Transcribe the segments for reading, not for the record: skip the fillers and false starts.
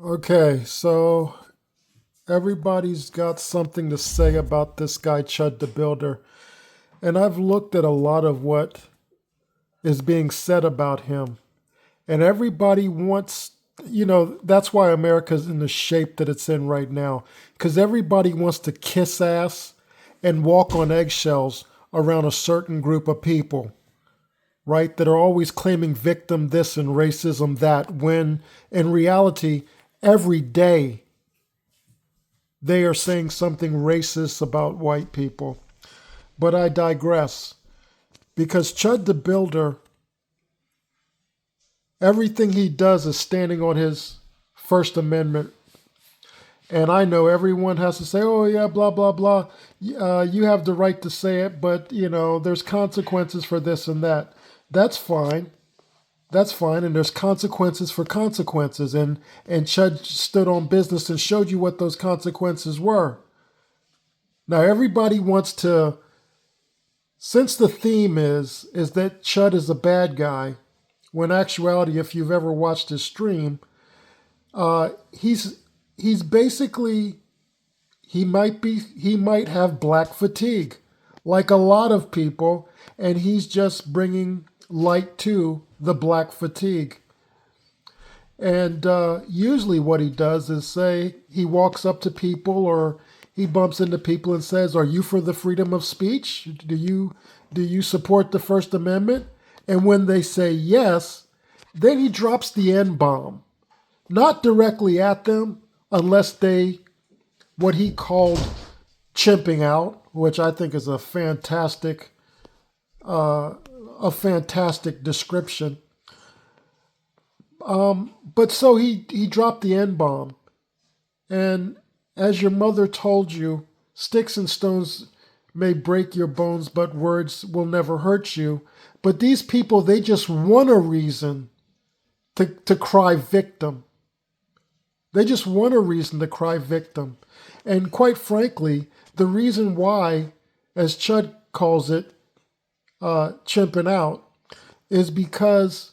Okay, so everybody's got something to say about this guy, Chud the Builder. And I've looked at a lot of what is being said about him. And everybody wants, that's why America's in the shape that it's in right now. Because everybody wants to kiss ass and walk on eggshells around a certain group of people, right? That are always claiming victim this and racism that, when in reality, every day they are saying something racist about white people. But I digress. Because Chud the Builder, everything he does is standing on his First Amendment. And I know everyone has to say, oh, yeah, blah, blah, blah. You have the right to say it, but, there's consequences for this and that. That's fine. That's fine. And there's consequences for consequences. And Chud stood on business and showed you what those consequences were. Now, everybody wants to, since the theme is that Chud is a bad guy, when actuality, if you've ever watched his stream, he's basically he might have black fatigue, like a lot of people, and he's just bringing light to the black fatigue. And usually, what he does is say he walks up to people or he bumps into people and says, "Are you for the freedom of speech? Do you support the First Amendment?" And when they say yes, then he drops the N bomb, not directly at them, unless they what he called chimping out, which I think is a fantastic description. But so he dropped the N bomb, and as your mother told you, sticks and stones may break your bones, but words will never hurt you. But these people, they just want a reason to cry victim. They just want a reason to cry victim. And quite frankly, the reason why, as Chud calls it, chimping out, is because,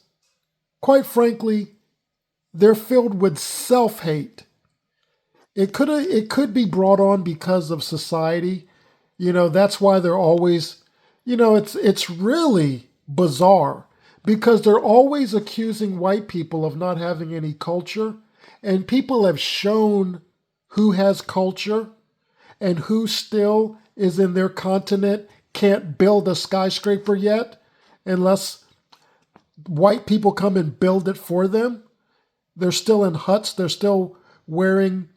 quite frankly, they're filled with self hate. It could be brought on because of society. That's why they're always, it's really bizarre because they're always accusing white people of not having any culture, and people have shown who has culture and who still is in their continent can't build a skyscraper yet unless white people come and build it for them. They're still in huts, they're still wearing,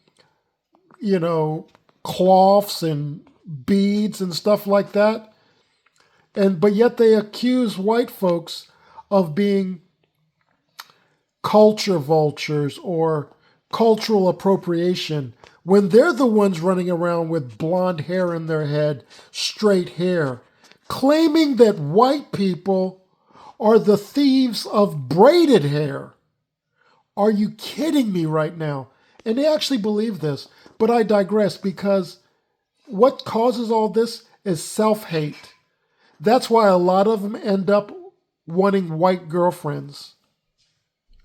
you know, cloths and beads and stuff like that. And but yet they accuse white folks of being culture vultures or cultural appropriation when they're the ones running around with blonde hair in their head, straight hair, claiming that white people are the thieves of braided hair. Are you kidding me right now? And they actually believe this. But I digress because what causes all this is self hate. That's why a lot of them end up wanting white girlfriends,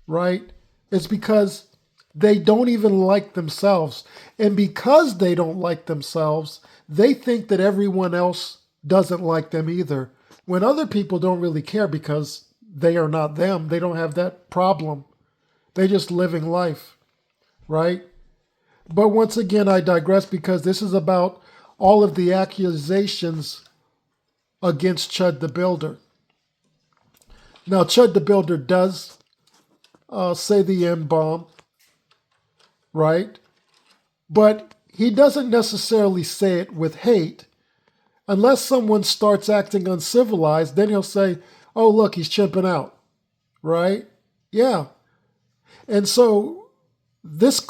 right? It's because they don't even like themselves. And because they don't like themselves, they think that everyone else doesn't like them either. When other people don't really care because they are not them, they don't have that problem. They just living life, right? But once again, I digress because this is about all of the accusations against Chud the Builder. Now, Chud the Builder does say the N bomb, right? But he doesn't necessarily say it with hate. Unless someone starts acting uncivilized, then he'll say, oh, look, he's chimping out, right? Yeah. And so this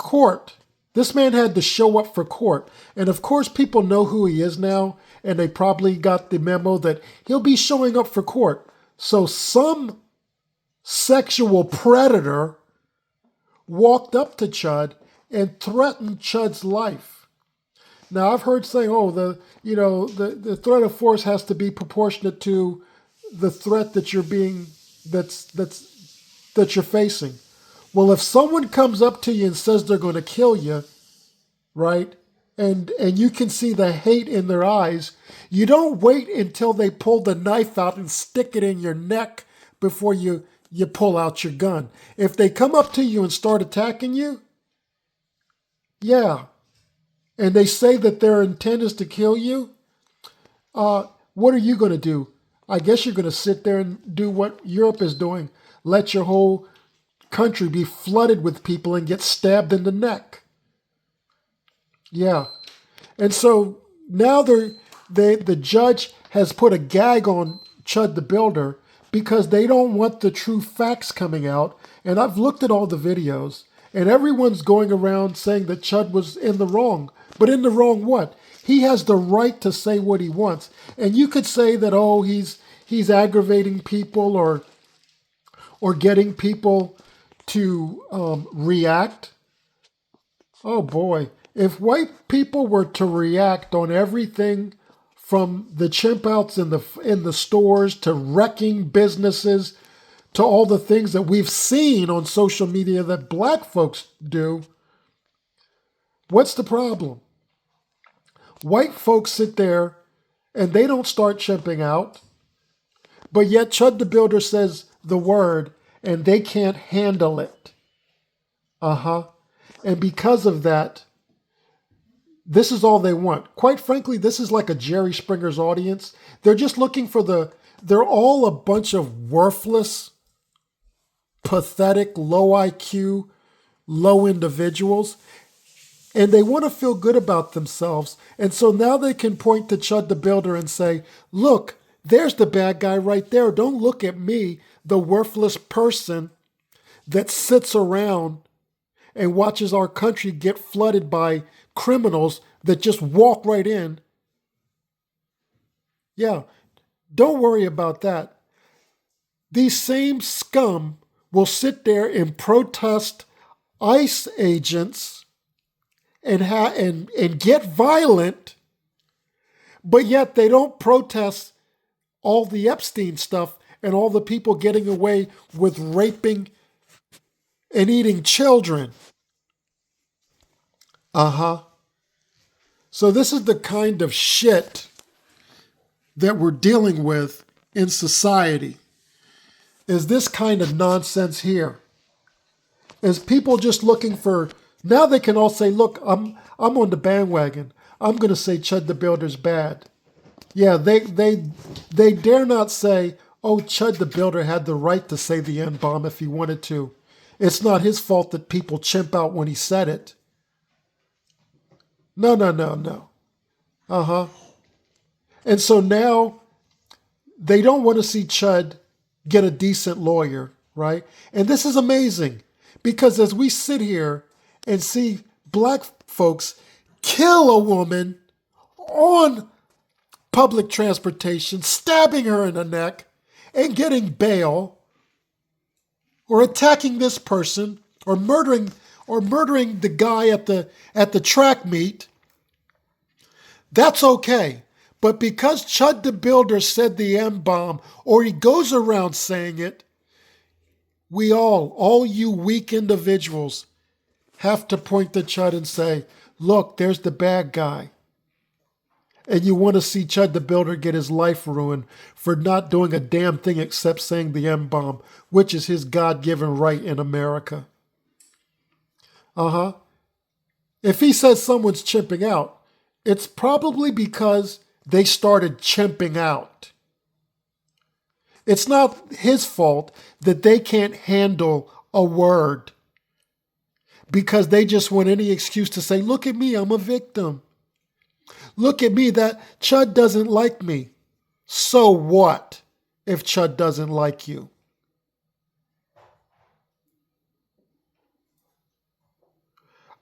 man had to show up for court. And of course, people know who he is now, and they probably got the memo that he'll be showing up for court. So some sexual predator walked up to Chud and threatened Chud's life. Now I've heard saying, oh, the threat of force has to be proportionate to the threat that you're facing. Well, if someone comes up to you and says they're going to kill you, right? And you can see the hate in their eyes. You don't wait until they pull the knife out and stick it in your neck before you pull out your gun. If they come up to you and start attacking you, yeah, and they say that their intent is to kill you, what are you going to do? I guess you're going to sit there and do what Europe is doing. Let your whole country be flooded with people and get stabbed in the neck. Yeah. And so now the judge has put a gag on Chud the Builder because they don't want the true facts coming out. And I've looked at all the videos, and everyone's going around saying that Chud was in the wrong. But in the wrong what? He has the right to say what he wants. And you could say that, oh, he's aggravating people or getting people to react. Oh boy. If white people were to react on everything from the chimp outs in the stores to wrecking businesses to all the things that we've seen on social media that black folks do, what's the problem? White folks sit there and they don't start chimping out, but yet Chud the Builder says the word and they can't handle it. And because of that, this is all they want. Quite frankly, this is like a Jerry Springer's audience. They're just looking for they're all a bunch of worthless, pathetic, low IQ, low individuals. And they want to feel good about themselves. And so now they can point to Chud the Builder and say, look, there's the bad guy right there. Don't look at me, the worthless person that sits around and watches our country get flooded by criminals that just walk right in. Yeah, don't worry about that. These same scum will sit there and protest ICE agents and get violent, but yet they don't protest all the Epstein stuff and all the people getting away with raping and eating children. So this is the kind of shit that we're dealing with in society. Is this kind of nonsense here? Is people just looking for... Now they can all say, look, I'm on the bandwagon. I'm going to say Chud the Builder's bad. Yeah, they dare not say, oh, Chud the Builder had the right to say the N-bomb if he wanted to. It's not his fault that people chimp out when he said it. No. And so now they don't want to see Chud get a decent lawyer, right? And this is amazing because as we sit here and see black folks kill a woman on public transportation, stabbing her in the neck and getting bail, or attacking this person, or murdering the guy at the track meet, that's okay. But because Chud the Builder said the M-bomb, or he goes around saying it, we all you weak individuals, have to point to Chud and say, look, there's the bad guy. And you want to see Chud the Builder get his life ruined for not doing a damn thing except saying the M-bomb, which is his God-given right in America. If he says someone's chimping out, it's probably because they started chimping out. It's not his fault that they can't handle a word because they just want any excuse to say, look at me, I'm a victim. Look at me, that Chud doesn't like me. So what if Chud doesn't like you?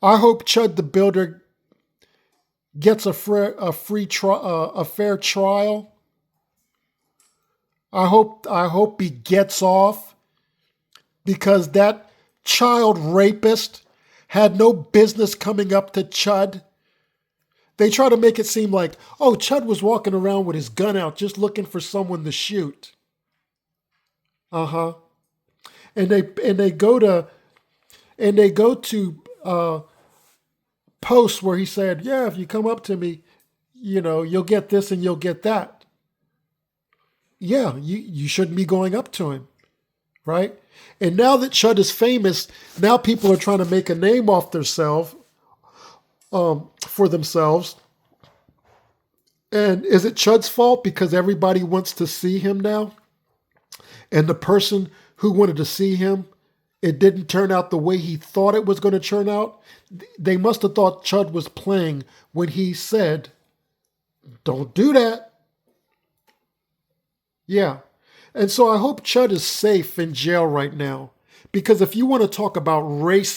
I hope Chud the Builder gets a fair trial. I hope he gets off because that child rapist had no business coming up to Chud. They try to make it seem like, oh, Chud was walking around with his gun out just looking for someone to shoot. And they go to And they go to posts where he said, yeah, if you come up to me, you'll get this and you'll get that. Yeah, you shouldn't be going up to him, right? And now that Chud is famous, now people are trying to make a name off themselves, for themselves. And is it Chud's fault because everybody wants to see him now? And the person who wanted to see him, it didn't turn out the way he thought it was going to turn out. They must have thought Chud was playing when he said, don't do that. Yeah. And so I hope Chud is safe in jail right now. Because if you want to talk about racism,